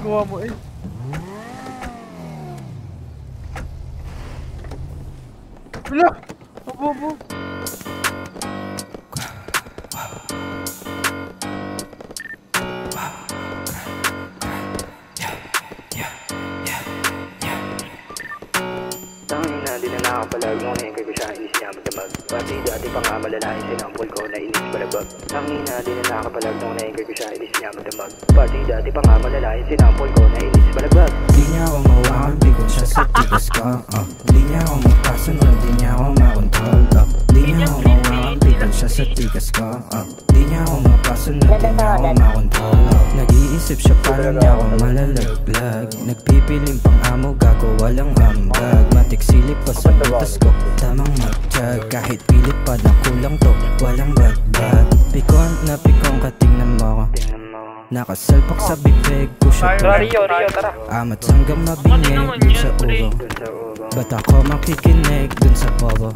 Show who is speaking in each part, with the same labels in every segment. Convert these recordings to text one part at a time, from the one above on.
Speaker 1: ginagawa mo eh. Wala! Abo.
Speaker 2: Tangina, di na nakapalag nung nahingkay ko siya, inis niya matamag. Pati dati pa nga malalahin sinampol ko na inis balabag. Tangina, di na nakapalag nung nahingkay ko siya, inis niya matamag. Pati dati pa nga malalahin sinampol ko na inis balabag.
Speaker 3: Di niya ako mawakan, bigon siya sa tigas ko. Di niya ako makasunod, di niya ako makontrol. Di niya ako mawakan, bigon siya sa tigas ko. Di niya ako makasunod, di niya ako makontrol. Nag-iisip siya parang niya ako malalaglag. Nagpipiling pang amo, gago walang ambag. Matiksilip pa sa butas ko, tamang magtiyag. Kahit pilit pa na kulang to, walang bagbag. Pikon na pikon ka, tingnan mo ko. Nakasalpak sa bibig ko siya to.
Speaker 1: Rio, tara.
Speaker 3: Amat hanggang mabinig dun sa ulo. Ba't ako makikinig dun sa bobo?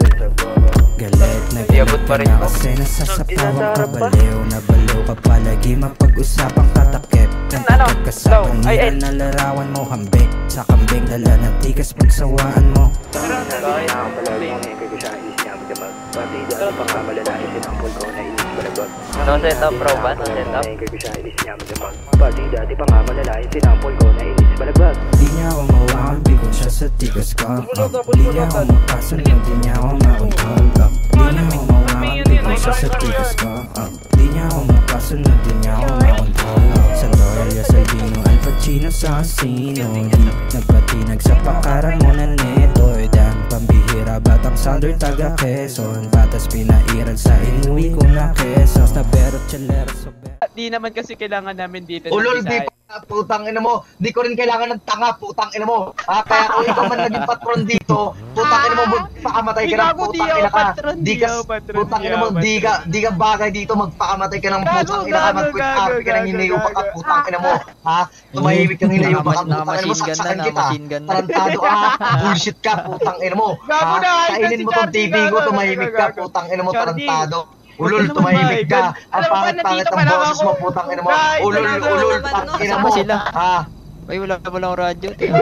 Speaker 3: Galit na galit ka na kasi nasasapawang kabaliw. Nabalo ka palagi mapag-usapang tatakip. Kantakip ka sa panira na larawan mo. Hambing sa kambing lala na tikas pagsawaan mo.
Speaker 2: Pati dati pa nga malalahin sinampol ko na inis balabag.
Speaker 1: No setup bro ba? No setup?
Speaker 2: Pati dati pa nga malalahin sinampol ko na inis balabag.
Speaker 3: Di niya ako mawakan, bigon siya sa tigas ko. Di niya ako makasunod, di niya ako makontrol. Di niya ako mawakan, bigon siya sa tigas ko. Di niya ako makasunod, di niya ako makontrol. San Royal, Salvino, Al Pacino sa casino. Di nagpatinag sa pakaran mo na neto. Dan pambihira, batang sounder taga Quezon. Patas pinairal sa inuwi ko na Quezon. Na berot chalero so
Speaker 1: Di naman kasi kailangan namin dito.
Speaker 4: Ulol, di pa, putang ina mo. Di ko rin kailangan ng tanga, putang ina mo. Kaya kung ikaw man naging patron dito, putang ina mo, magpakamatay ka ng putang ina ka. Di ka, putang ina mo, di ka bagay dito, magpakamatay ka ng putang ina ka. Mag-quick happy ka ng hinayupak ka, putang ina mo. Tumahimik kang hinayupak ka, putang ina mo, saksakan kita. Tarantado ka, bullshit ka, putang ina mo. Kainin mo tong TV ko, tumahimik ka, putang ina mo, tarantado. Ulol, tumahimik ka. Ang pangit-pangit ang boses mo, putang ina mo. Ulol, tang ina mo.
Speaker 1: Ay, wala lang radyo.